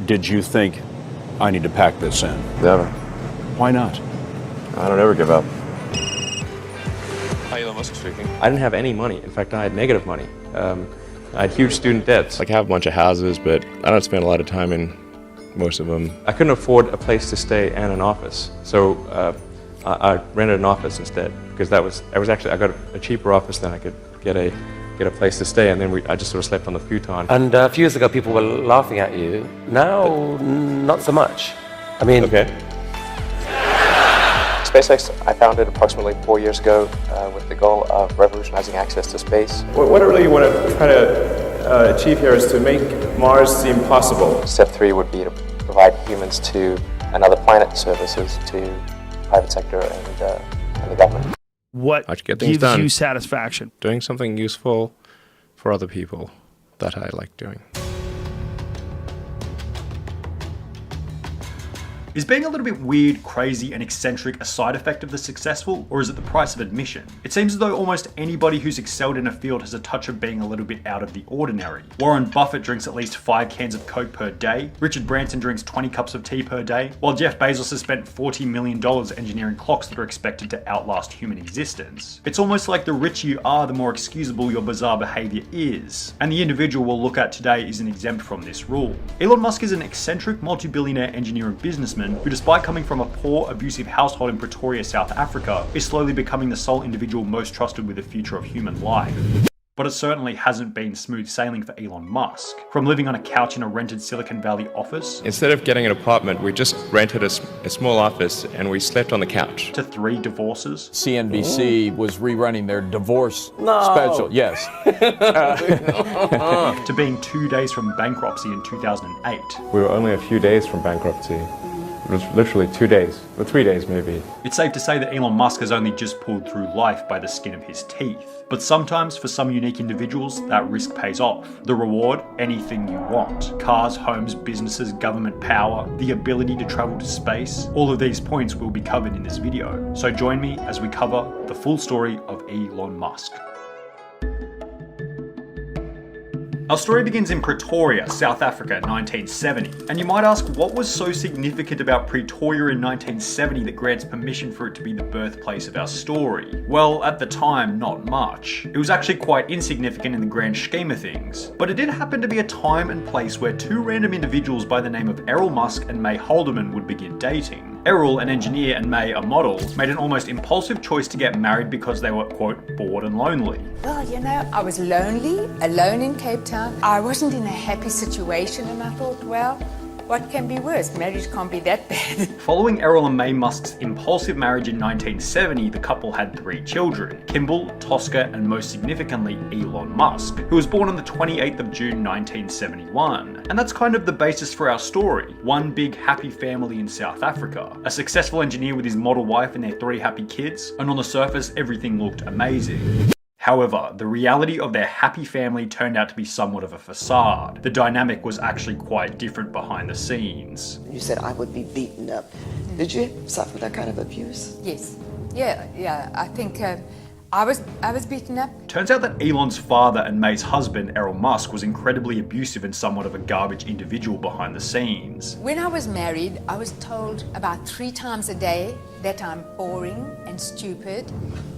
Did you think, I need to pack this in? Never. Why not? I don't ever give up. Hi, Elon Musk speaking. I didn't have any money. In fact, I had negative money. I had huge student debts. Like, I have a bunch of houses, but I don't spend a lot of time in most of them. I couldn't afford a place to stay and an office, so I rented an office instead, because I got a cheaper office than I could get a place to stay, and then I just sort of slept on the futon. And a few years ago, people were laughing at you. Now, not so much. I mean, Okay. SpaceX, I founded approximately 4 years ago with the goal of revolutionizing access to space. What I really want to try to achieve here is to make Mars seem possible. Step 3 would be to provide humans to another planet services to private sector and the government. What I should get things gives done. you satisfaction? Doing something useful for other people that I like doing. Is being a little bit weird, crazy, and eccentric a side effect of the successful, or is it the price of admission? It seems as though almost anybody who's excelled in a field has a touch of being a little bit out of the ordinary. Warren Buffett drinks at least 5 cans of Coke per day, Richard Branson drinks 20 cups of tea per day, while Jeff Bezos has spent $40 million engineering clocks that are expected to outlast human existence. It's almost like the richer you are, the more excusable your bizarre behavior is, and the individual we'll look at today isn't exempt from this rule. Elon Musk is an eccentric multi-billionaire engineer and businessman who, despite coming from a poor, abusive household in Pretoria, South Africa, is slowly becoming the sole individual most trusted with the future of human life. But it certainly hasn't been smooth sailing for Elon Musk. From living on a couch in a rented Silicon Valley office, Instead of getting an apartment, we just rented a small office and we slept on the couch. to 3 divorces, CNBC was rerunning their divorce special. Yes. to being 2 days from bankruptcy in 2008. We were only a few days from bankruptcy. It was literally 2 days, or 3 days maybe. It's safe to say that Elon Musk has only just pulled through life by the skin of his teeth. But sometimes, for some unique individuals, that risk pays off. The reward? Anything you want. Cars, homes, businesses, government power, the ability to travel to space. All of these points will be covered in this video. So join me as we cover the full story of Elon Musk. Our story begins in Pretoria, South Africa, 1970. And you might ask, what was so significant about Pretoria in 1970 that grants permission for it to be the birthplace of our story? Well, at the time, not much. It was actually quite insignificant in the grand scheme of things. But it did happen to be a time and place where 2 random individuals by the name of Elon Musk and May Haldeman would begin dating. Errol, an engineer, and May, a model, made an almost impulsive choice to get married because they were, quote, bored and lonely. Well, you know, I was lonely, alone in Cape Town. I wasn't in a happy situation, and I thought, well, what can be worse? Marriage can't be that bad. Following Errol and May Musk's impulsive marriage in 1970, the couple had 3 children, Kimball, Tosca, and most significantly, Elon Musk, who was born on the 28th of June 1971. And that's kind of the basis for our story. One big happy family in South Africa. A successful engineer with his model wife and their 3 happy kids, and on the surface, everything looked amazing. However, the reality of their happy family turned out to be somewhat of a facade. The dynamic was actually quite different behind the scenes. You said I would be beaten up. Did you suffer that kind of abuse? Yes. Yeah. I think I was beaten up. Turns out that Elon's father and May's husband, Elon Musk, was incredibly abusive and somewhat of a garbage individual behind the scenes. When I was married, I was told about 3 times a day that I'm boring and stupid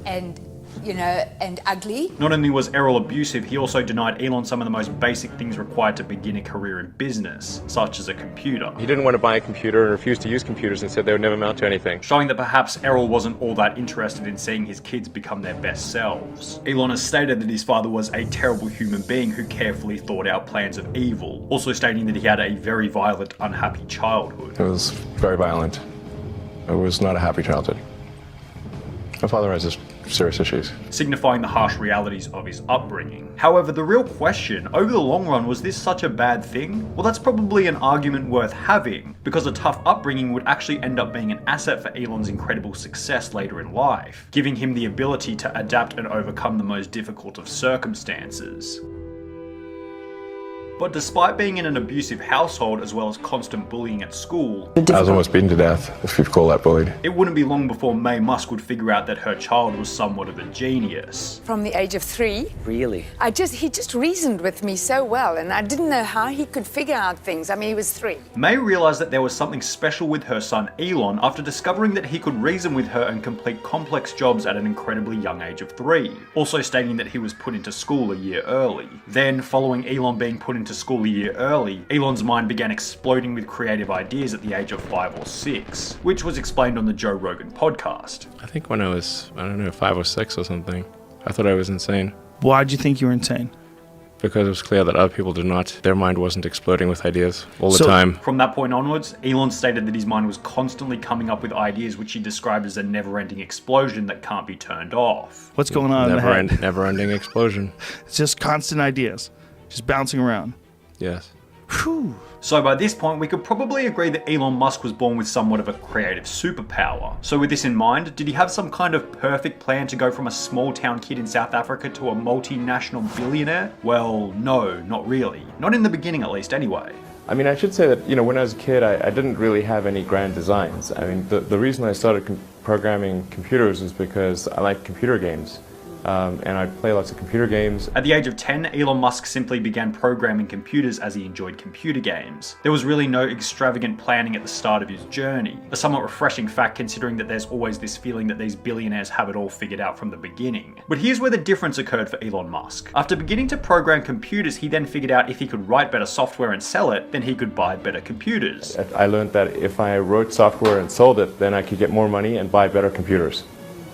and and ugly. Not only was Errol abusive, he also denied Elon some of the most basic things required to begin a career in business, such as a computer. He didn't want to buy a computer and refused to use computers and said they would never amount to anything. Showing that perhaps Errol wasn't all that interested in seeing his kids become their best selves. Elon has stated that his father was a terrible human being who carefully thought out plans of evil, also stating that he had a very violent, unhappy childhood. It was very violent. It was not a happy childhood. My father has this serious issues. Signifying the harsh realities of his upbringing. However, the real question, over the long run, was this such a bad thing? Well, that's probably an argument worth having, because a tough upbringing would actually end up being an asset for Elon's incredible success later in life, giving him the ability to adapt and overcome the most difficult of circumstances. But despite being in an abusive household as well as constant bullying at school, I was almost beaten to death, if you call that bullied. it wouldn't be long before Mae Musk would figure out that her child was somewhat of a genius. From the age of 3, Really? he just reasoned with me so well, and I didn't know how he could figure out things. I mean, he was 3. Mae realized that there was something special with her son Elon after discovering that he could reason with her and complete complex jobs at an incredibly young age of 3, also stating that he was put into school a year early. Then, following Elon being put into school a year early, Elon's mind began exploding with creative ideas at the age of 5 or 6, which was explained on the Joe Rogan podcast. I think when I was, 5 or 6 or something, I thought I was insane. Why'd you think you were insane? Because it was clear that other people did not. Their mind wasn't exploding with ideas all the time. From that point onwards, Elon stated that his mind was constantly coming up with ideas which he described as a never-ending explosion that can't be turned off. What's going on in the head? Never-ending explosion. It's just constant ideas, just bouncing around. Yes. Whew. So by this point, we could probably agree that Elon Musk was born with somewhat of a creative superpower. So with this in mind, did he have some kind of perfect plan to go from a small town kid in South Africa to a multinational billionaire? Well, no, not really. Not in the beginning at least anyway. I mean, I should say that, when I was a kid, I didn't really have any grand designs. I mean, the reason I started programming computers is because I like computer games. And I'd play lots of computer games. At the age of 10, Elon Musk simply began programming computers as he enjoyed computer games. There was really no extravagant planning at the start of his journey. A somewhat refreshing fact considering that there's always this feeling that these billionaires have it all figured out from the beginning. But here's where the difference occurred for Elon Musk. After beginning to program computers, he then figured out if he could write better software and sell it, then he could buy better computers. I learned that if I wrote software and sold it, then I could get more money and buy better computers.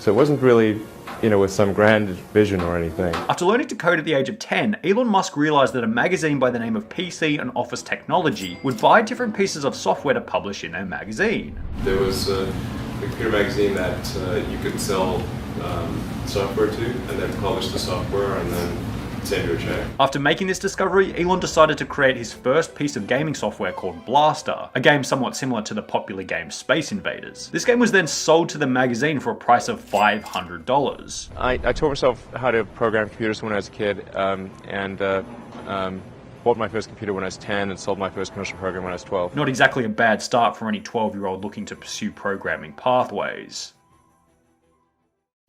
So it wasn't really with some grand vision or anything. After learning to code at the age of 10, Elon Musk realized that a magazine by the name of PC and Office Technology would buy different pieces of software to publish in their magazine. There was a computer magazine that you could sell software to, and then publish the software and then send you a check. After making this discovery, Elon decided to create his first piece of gaming software called Blaster, a game somewhat similar to the popular game Space Invaders. This game was then sold to the magazine for a price of $500. I taught myself how to program computers when I was a kid, and bought my first computer when I was 10 and sold my first commercial program when I was 12. Not exactly a bad start for any 12-year-old looking to pursue programming pathways.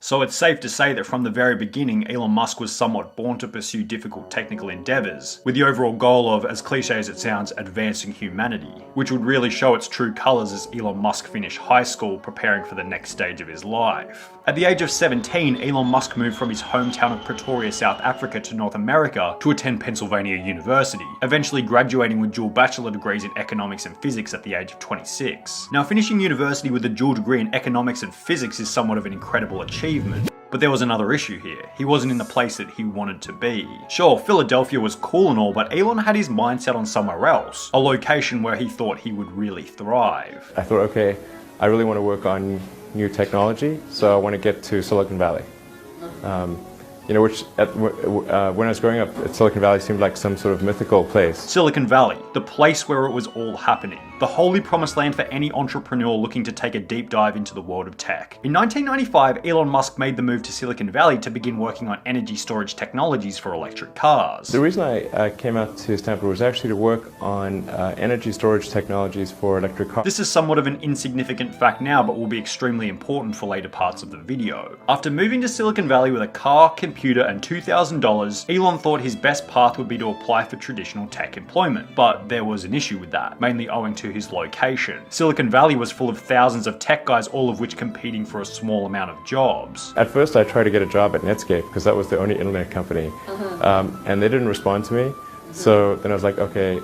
So it's safe to say that from the very beginning, Elon Musk was somewhat born to pursue difficult technical endeavors, with the overall goal of, as cliche as it sounds, advancing humanity, which would really show its true colors as Elon Musk finished high school preparing for the next stage of his life. At the age of 17, Elon Musk moved from his hometown of Pretoria, South Africa to North America to attend Pennsylvania University, eventually graduating with dual bachelor degrees in economics and physics at the age of 26. Now, finishing university with a dual degree in economics and physics is somewhat of an incredible achievement. But there was another issue here. He wasn't in the place that he wanted to be. Sure, Philadelphia was cool and all, but Elon had his mind set on somewhere else, a location where he thought he would really thrive. I thought, okay, I really want to work on new technology, so I want to get to Silicon Valley. When I was growing up, Silicon Valley seemed like some sort of mythical place. Silicon Valley, the place where it was all happening. The holy promised land for any entrepreneur looking to take a deep dive into the world of tech. In 1995, Elon Musk made the move to Silicon Valley to begin working on energy storage technologies for electric cars. The reason I came out to Stanford was actually to work on energy storage technologies for electric cars. This is somewhat of an insignificant fact now, but will be extremely important for later parts of the video. After moving to Silicon Valley with a car, computer, and $2,000, Elon thought his best path would be to apply for traditional tech employment. But there was an issue with that, mainly owing to his location. Silicon Valley was full of thousands of tech guys, all of which competing for a small amount of jobs. At first I tried to get a job at Netscape because that was the only internet company, and they didn't respond to me. So then I was like, okay,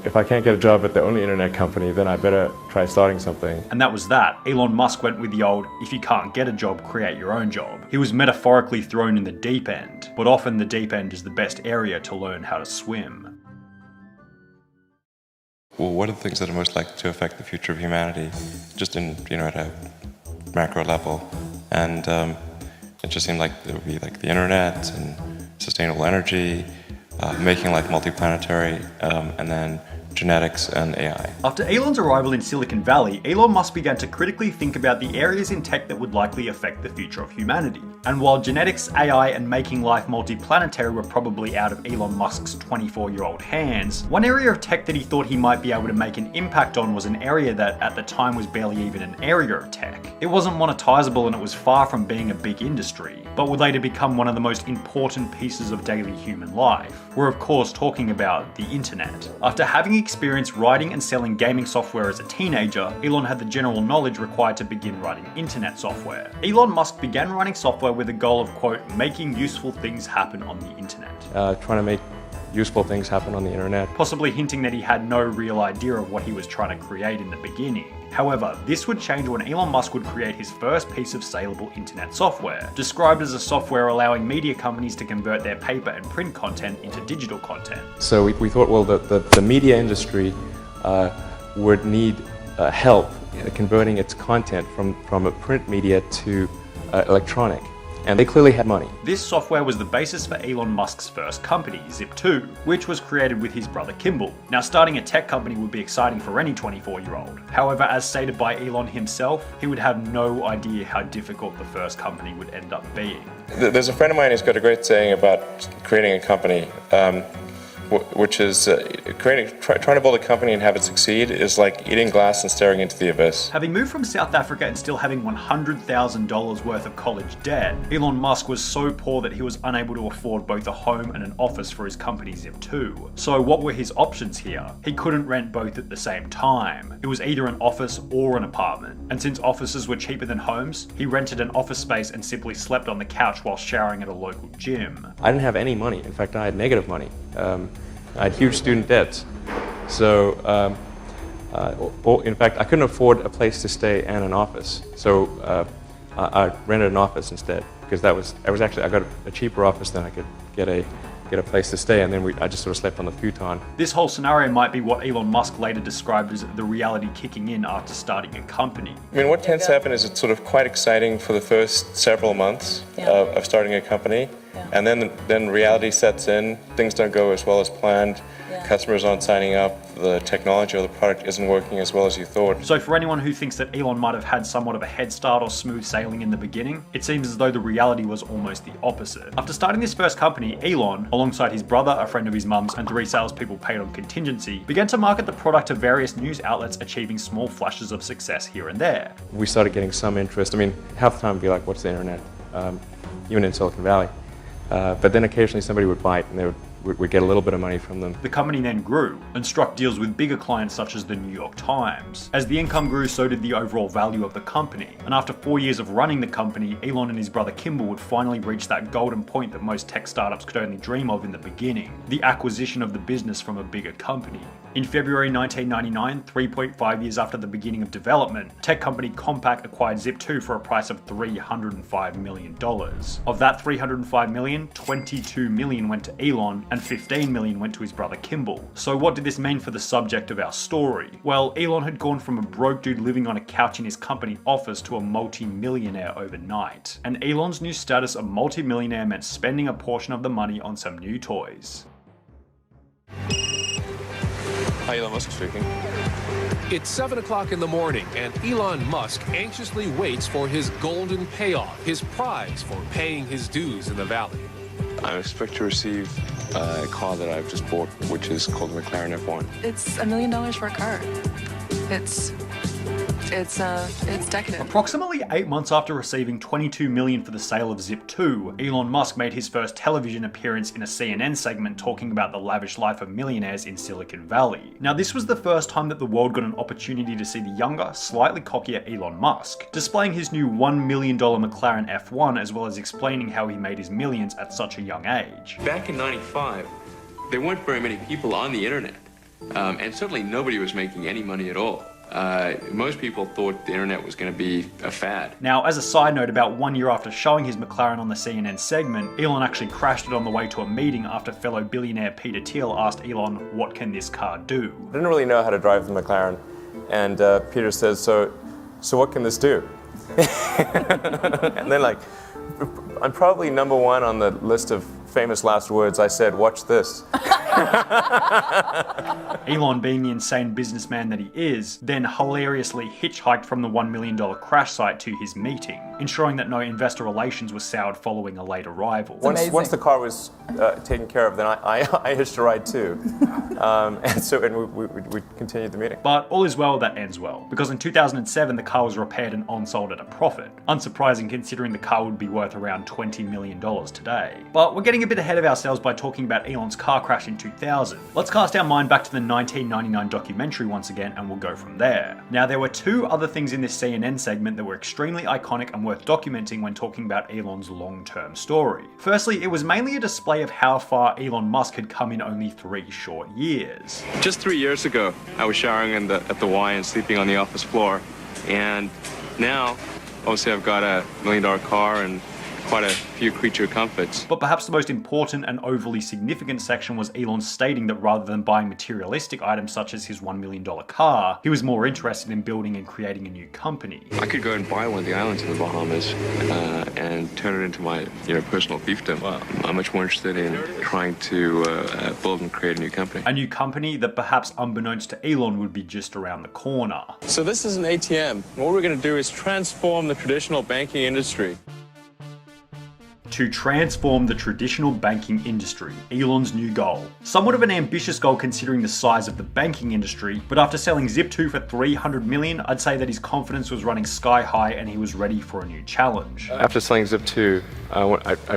if I can't get a job at the only internet company, then I better try starting something. And that was that. Elon Musk went with the old, if you can't get a job, create your own job. He was metaphorically thrown in the deep end, but often the deep end is the best area to learn how to swim. Well, what are the things that are most likely to affect the future of humanity, just in, at a macro level? And it just seemed like it would be like the internet and sustainable energy, making life multiplanetary, and then genetics, and AI. After Elon's arrival in Silicon Valley, Elon Musk began to critically think about the areas in tech that would likely affect the future of humanity. And while genetics, AI, and making life multiplanetary were probably out of Elon Musk's 24-year-old hands, one area of tech that he thought he might be able to make an impact on was an area that at the time was barely even an area of tech. It wasn't monetizable and it was far from being a big industry, but would later become one of the most important pieces of daily human life. We're of course talking about the internet. After having experience writing and selling gaming software as a teenager, Elon had the general knowledge required to begin writing internet software. Elon Musk began writing software with the goal of, quote, making useful things happen on the internet. Trying to make useful things happen on the internet. Possibly hinting that he had no real idea of what he was trying to create in the beginning. However, this would change when Elon Musk would create his first piece of saleable internet software, described as a software allowing media companies to convert their paper and print content into digital content. So we thought, well, the media industry would need help converting its content from a print media to electronic. And they clearly had money. This software was the basis for Elon Musk's first company, Zip2, which was created with his brother Kimball. Now, starting a tech company would be exciting for any 24-year-old. However, as stated by Elon himself, he would have no idea how difficult the first company would end up being. There's a friend of mine who's got a great saying about creating a company, which is trying to build a company and have it succeed is like eating glass and staring into the abyss. Having moved from South Africa and still having $100,000 worth of college debt, Elon Musk was so poor that he was unable to afford both a home and an office for his company Zip2. So what were his options here? He couldn't rent both at the same time. It was either an office or an apartment. And since offices were cheaper than homes, he rented an office space and simply slept on the couch while showering at a local gym. I didn't have any money. In fact, I had negative money. I had huge student debts. So, in fact, I couldn't afford a place to stay and an office. So I rented an office instead because I got a cheaper office than I could get a place to stay, and then I just sort of slept on the futon. This whole scenario might be what Elon Musk later described as the reality kicking in after starting a company. I mean, what tends to happen is it's sort of quite exciting for the first several months of starting a company, and then reality sets in, things don't go as well as planned, customers aren't signing up, the technology or the product isn't working as well as you thought. So for anyone who thinks that Elon might have had somewhat of a head start or smooth sailing in the beginning, it seems as though the reality was almost the opposite. After starting this first company, Elon, alongside his brother, a friend of his mum's, and 3 salespeople paid on contingency, began to market the product to various news outlets, achieving small flashes of success here and there. We started getting some interest. I mean, half the time it'd be like, what's the internet? Even in Silicon Valley. But then occasionally somebody would bite and we'd get a little bit of money from them. The company then grew and struck deals with bigger clients such as the New York Times. As the income grew, so did the overall value of the company. And after 4 years of running the company, Elon and his brother Kimball would finally reach that golden point that most tech startups could only dream of in the beginning, the acquisition of the business from a bigger company. In February 1999, 3.5 years after the beginning of development, tech company Compaq acquired Zip2 for a price of $305 million. Of that $305 million, $22 million went to Elon and $15 million went to his brother Kimball. So what did this mean for the subject of our story? Well, Elon had gone from a broke dude living on a couch in his company office to a multi-millionaire overnight. And Elon's new status of multi-millionaire meant spending a portion of the money on some new toys. Hi, Elon Musk speaking. It's 7 o'clock in the morning, and Elon Musk anxiously waits for his golden payoff, his prize for paying his dues in the valley. I expect to receive a car that I've just bought, which is called the McLaren F1. It's $1 million for a car. It's decadent. Approximately 8 months after receiving $22 million for the sale of Zip2, Elon Musk made his first television appearance in a CNN segment talking about the lavish life of millionaires in Silicon Valley. Now, this was the first time that the world got an opportunity to see the younger, slightly cockier Elon Musk, displaying his new $1 million McLaren F1 as well as explaining how he made his millions at such a young age. Back in '95, there weren't very many people on the internet, and certainly nobody was making any money at all. Most people thought the internet was going to be a fad. Now, as a side note, about 1 year after showing his McLaren on the CNN segment, Elon actually crashed it on the way to a meeting after fellow billionaire Peter Thiel asked Elon, "What can this car do?" I didn't really know how to drive the McLaren, and Peter says, so what can this do? And then I'm probably number one on the list of famous last words, I said, "Watch this." Elon, being the insane businessman that he is, then hilariously hitchhiked from the $1 million crash site to his meeting, ensuring that no investor relations were soured following a late arrival. Once the car was taken care of, then I hitched a ride too. And we continued the meeting. But all is well that ends well, because in 2007 the car was repaired and on-sold at a profit. Unsurprising considering the car would be worth around $20 million today. But we're getting a bit ahead of ourselves by talking about Elon's car crash in 2000. Let's cast our mind back to the 1999 documentary once again and we'll go from there. Now there were two other things in this CNN segment that were extremely iconic and worth documenting when talking about Elon's long-term story. Firstly, it was mainly a display of how far Elon Musk had come in only 3 short years. Just 3 years ago, I was showering at the Y and sleeping on the office floor. And now, obviously I've got a $1 million car and quite a few creature comforts. But perhaps the most important and overly significant section was Elon stating that rather than buying materialistic items such as his $1 million car, he was more interested in building and creating a new company. I could go and buy one of the islands in the Bahamas and turn it into my personal fiefdom. I'm much more interested in trying to build and create a new company. A new company that perhaps unbeknownst to Elon would be just around the corner. So this is an ATM. What we're going to do is transform the traditional banking industry. To transform the traditional banking industry, Elon's new goal. Somewhat of an ambitious goal considering the size of the banking industry, but after selling Zip2 for $300 million, I'd say that his confidence was running sky high and he was ready for a new challenge. After selling Zip2, I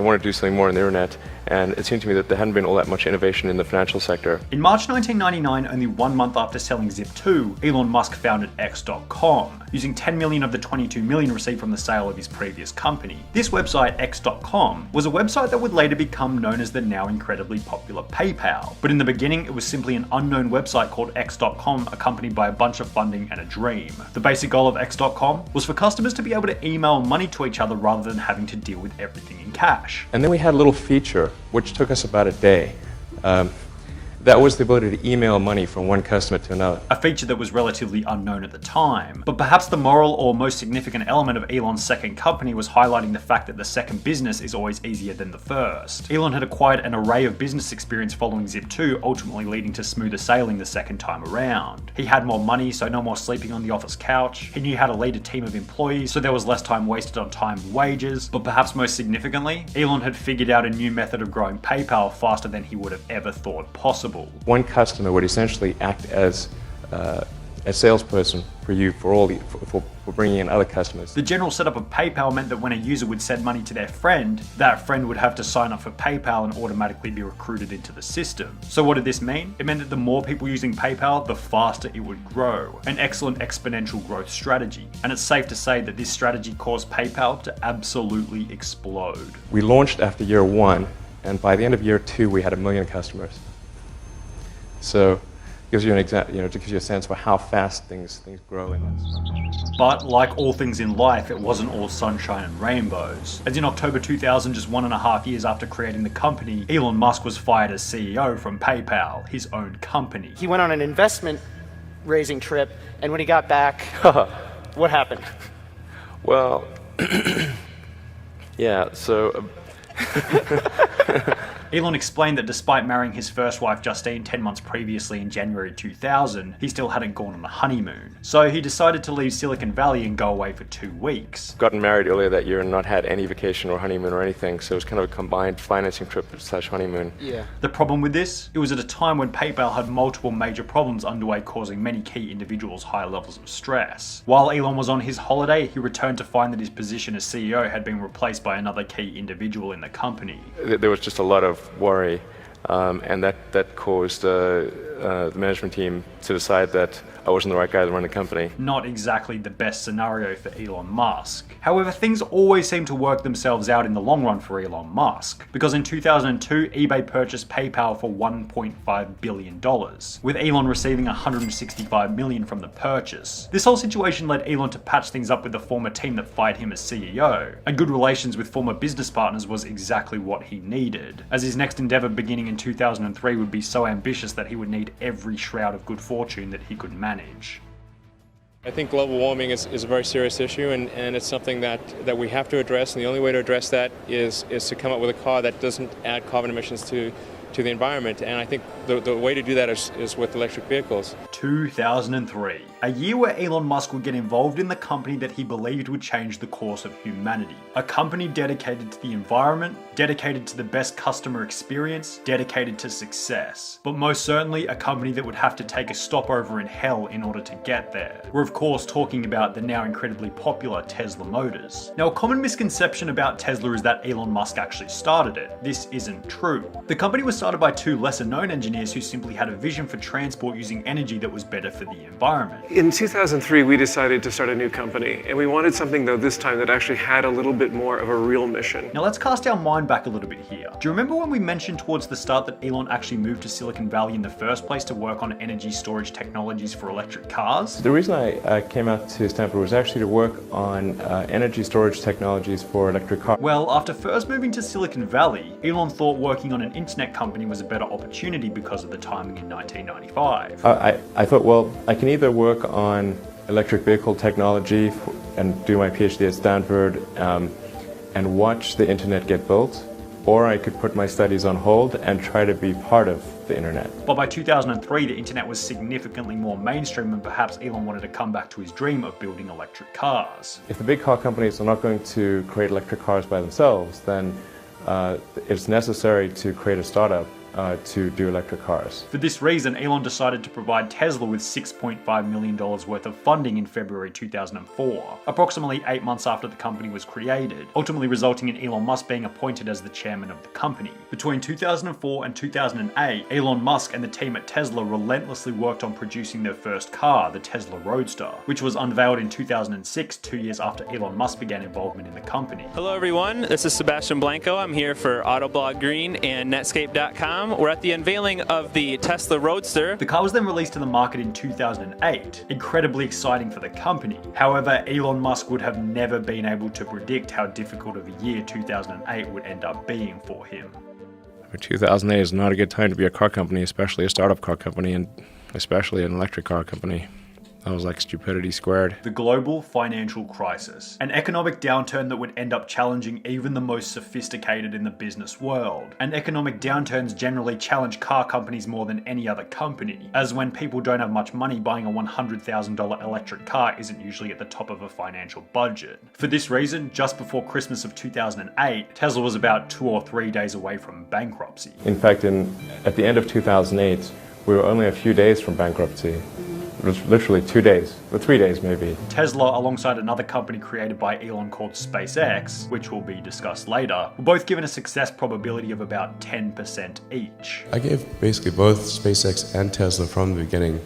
wanted to do something more on the internet, and it seemed to me that there hadn't been all that much innovation in the financial sector. In March 1999, only 1 month after selling Zip2, Elon Musk founded X.com, using $10 million of the $22 million received from the sale of his previous company. This website, X.com, was a website that would later become known as the now incredibly popular PayPal. But in the beginning, it was simply an unknown website called X.com, accompanied by a bunch of funding and a dream. The basic goal of X.com was for customers to be able to email money to each other rather than having to deal with everything in cash. And then we had a little feature, which took us about a day. That was the ability to email money from one customer to another. A feature that was relatively unknown at the time. But perhaps the moral or most significant element of Elon's second company was highlighting the fact that the second business is always easier than the first. Elon had acquired an array of business experience following Zip2, ultimately leading to smoother sailing the second time around. He had more money, so no more sleeping on the office couch. He knew how to lead a team of employees, so there was less time wasted on time and wages. But perhaps most significantly, Elon had figured out a new method of growing PayPal faster than he would have ever thought possible. One customer would essentially act as a salesperson for you for bringing in other customers. The general setup of PayPal meant that when a user would send money to their friend, that friend would have to sign up for PayPal and automatically be recruited into the system. So what did this mean? It meant that the more people using PayPal, the faster it would grow. An excellent exponential growth strategy. And it's safe to say that this strategy caused PayPal to absolutely explode. We launched after year 1, and by the end of year 2, we had 1 million customers. So it gives you an example, it gives you a sense for how fast things grow in this. But like all things in life, it wasn't all sunshine and rainbows. As in October 2000, just 1.5 years after creating the company, Elon Musk was fired as CEO from PayPal, his own company. He went on an investment raising trip, and when he got back, what happened? Well, yeah, so... Elon explained that despite marrying his first wife Justine 10 months previously in January 2000, he still hadn't gone on a honeymoon. So he decided to leave Silicon Valley and go away for 2 weeks. Gotten married earlier that year and not had any vacation or honeymoon or anything, so it was kind of a combined financing trip / honeymoon. Yeah. The problem with this? It was at a time when PayPal had multiple major problems underway, causing many key individuals high levels of stress. While Elon was on his holiday, he returned to find that his position as CEO had been replaced by another key individual in the company. There was just a lot of worry, and that caused the management team to decide that I wasn't the right guy to run the company. Not exactly the best scenario for Elon Musk. However, things always seem to work themselves out in the long run for Elon Musk, because in 2002, eBay purchased PayPal for $1.5 billion, with Elon receiving $165 million from the purchase. This whole situation led Elon to patch things up with the former team that fired him as CEO, and good relations with former business partners was exactly what he needed, as his next endeavor beginning in 2003 would be so ambitious that he would need every shroud of good fortune that he could manage. I think global warming is a very serious issue, and it's something that we have to address, and the only way to address that is to come up with a car that doesn't add carbon emissions to to the environment. And I think the way to do that is with electric vehicles. 2003, a year where Elon Musk would get involved in the company that he believed would change the course of humanity. A company dedicated to the environment, dedicated to the best customer experience, dedicated to success. But most certainly a company that would have to take a stopover in hell in order to get there. We're of course talking about the now incredibly popular Tesla Motors. Now, a common misconception about Tesla is that Elon Musk actually started it. This isn't true. The company was started by two lesser known engineers who simply had a vision for transport using energy that was better for the environment. In 2003, we decided to start a new company, and we wanted something though this time that actually had a little bit more of a real mission. Now let's cast our mind back a little bit here. Do you remember when we mentioned towards the start that Elon actually moved to Silicon Valley in the first place to work on energy storage technologies for electric cars? The reason I came out to Stanford was actually to work on energy storage technologies for electric cars. Well, after first moving to Silicon Valley, Elon thought working on an internet company was a better opportunity because of the timing in 1995. I thought, well, I can either work on electric vehicle technology and do my PhD at Stanford and watch the internet get built, or I could put my studies on hold and try to be part of the internet. But by 2003, the internet was significantly more mainstream, and perhaps Elon wanted to come back to his dream of building electric cars. If the big car companies are not going to create electric cars by themselves, then it's necessary to create a startup to do electric cars. For this reason, Elon decided to provide Tesla with $6.5 million worth of funding in February 2004, approximately 8 months after the company was created, ultimately resulting in Elon Musk being appointed as the chairman of the company. Between 2004 and 2008, Elon Musk and the team at Tesla relentlessly worked on producing their first car, the Tesla Roadster, which was unveiled in 2006, 2 years after Elon Musk began involvement in the company. Hello everyone, this is Sebastian Blanco. I'm here for Autoblog Green and Netscape.com. We're at the unveiling of the Tesla Roadster. The car was then released to the market in 2008, incredibly exciting for the company. However, Elon Musk would have never been able to predict how difficult of a year 2008 would end up being for him. 2008 is not a good time to be a car company, especially a startup car company, and especially an electric car company. That was like stupidity squared. The global financial crisis, an economic downturn that would end up challenging even the most sophisticated in the business world. And economic downturns generally challenge car companies more than any other company, as when people don't have much money, buying a $100,000 electric car isn't usually at the top of a financial budget. For this reason, just before Christmas of 2008, Tesla was about 2 or 3 days away from bankruptcy. In fact, at the end of 2008, we were only a few days from bankruptcy. It was literally 2 days, or 3 days maybe. Tesla, alongside another company created by Elon called SpaceX, which will be discussed later, were both given a success probability of about 10% each. I gave basically both SpaceX and Tesla from the beginning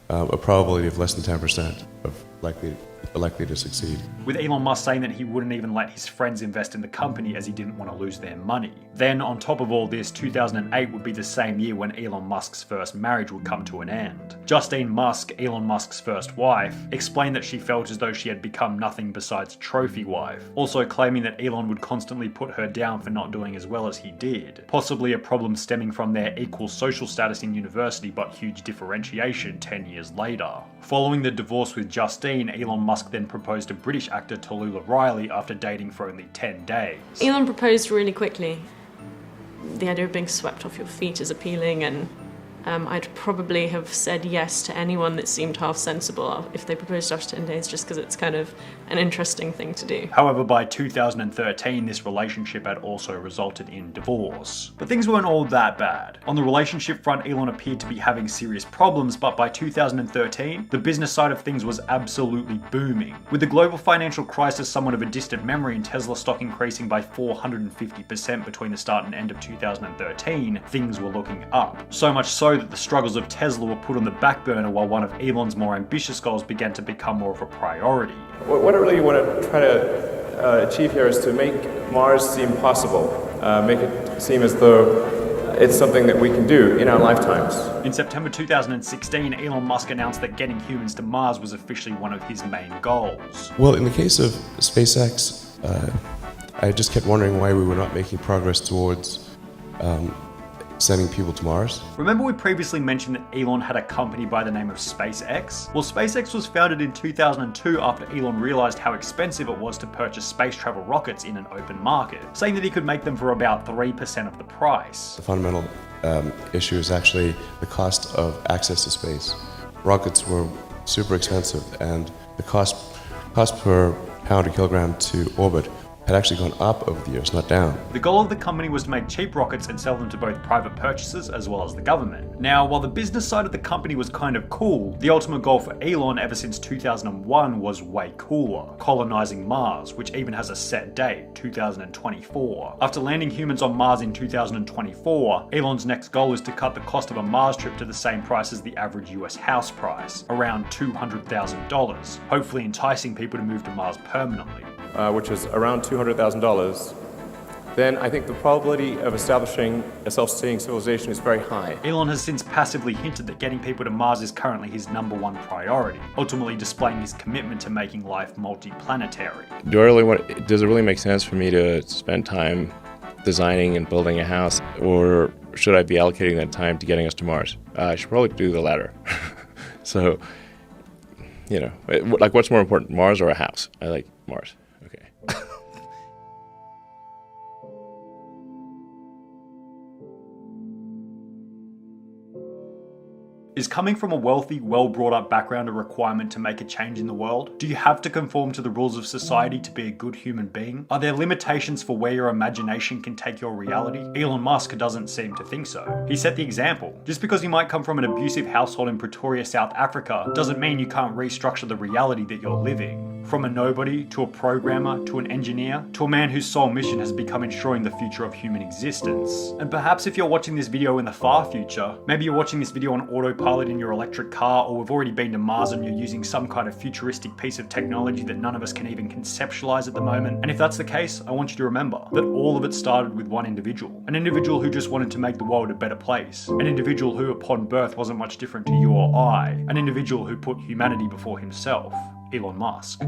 a probability of less than 10% of likely to succeed. With Elon Musk saying that he wouldn't even let his friends invest in the company as he didn't want to lose their money. Then on top of all this, 2008 would be the same year when Elon Musk's first marriage would come to an end. Justine Musk, Elon Musk's first wife, explained that she felt as though she had become nothing besides a trophy wife, also claiming that Elon would constantly put her down for not doing as well as he did, possibly a problem stemming from their equal social status in university but huge differentiation 10 years later. Following the divorce with Justine, Elon Musk then proposed to British actor Tallulah Riley after dating for only 10 days. Elon proposed really quickly. The idea of being swept off your feet is appealing, and I'd probably have said yes to anyone that seemed half sensible if they proposed after 10 days, just because it's kind of an interesting thing to do. However, by 2013, this relationship had also resulted in divorce. But things weren't all that bad. On the relationship front, Elon appeared to be having serious problems, but by 2013, the business side of things was absolutely booming. With the global financial crisis somewhat of a distant memory and Tesla stock increasing by 450% between the start and end of 2013, things were looking up. So much so that the struggles of Tesla were put on the back burner while one of Elon's more ambitious goals began to become more of a priority. What I really want to try to achieve here is to make Mars seem possible, make it seem as though it's something that we can do in our lifetimes. In September 2016, Elon Musk announced that getting humans to Mars was officially one of his main goals. Well, in the case of SpaceX, I just kept wondering why we were not making progress towards sending people to Mars. Remember we previously mentioned that Elon had a company by the name of SpaceX? Well, SpaceX was founded in 2002 after Elon realized how expensive it was to purchase space travel rockets in an open market, saying that he could make them for about 3% of the price. The fundamental issue is actually the cost of access to space. Rockets were super expensive, and the cost per pound or kilogram to orbit had actually gone up over the years, not down. The goal of the company was to make cheap rockets and sell them to both private purchasers as well as the government. Now, while the business side of the company was kind of cool, the ultimate goal for Elon ever since 2001 was way cooler, colonizing Mars, which even has a set date, 2024. After landing humans on Mars in 2024, Elon's next goal is to cut the cost of a Mars trip to the same price as the average US house price, around $200,000, hopefully enticing people to move to Mars permanently. Which is around $200,000, then I think the probability of establishing a self-sustaining civilization is very high. Elon has since passively hinted that getting people to Mars is currently his #1 priority, ultimately displaying his commitment to making life multi-planetary. Does it really make sense for me to spend time designing and building a house, or should I be allocating that time to getting us to Mars? I should probably do the latter. So, you know, like what's more important, Mars or a house? I like Mars. Is coming from a wealthy, well-brought-up background a requirement to make a change in the world? Do you have to conform to the rules of society to be a good human being? Are there limitations for where your imagination can take your reality? Elon Musk doesn't seem to think so. He set the example. Just because you might come from an abusive household in Pretoria, South Africa, doesn't mean you can't restructure the reality that you're living. From a nobody, to a programmer, to an engineer, to a man whose sole mission has become ensuring the future of human existence. And perhaps if you're watching this video in the far future, maybe you're watching this video on autopilot in your electric car, or we've already been to Mars and you're using some kind of futuristic piece of technology that none of us can even conceptualize at the moment. And if that's the case, I want you to remember that all of it started with one individual. An individual who just wanted to make the world a better place. An individual who upon birth wasn't much different to you or I. An individual who put humanity before himself. Elon Musk.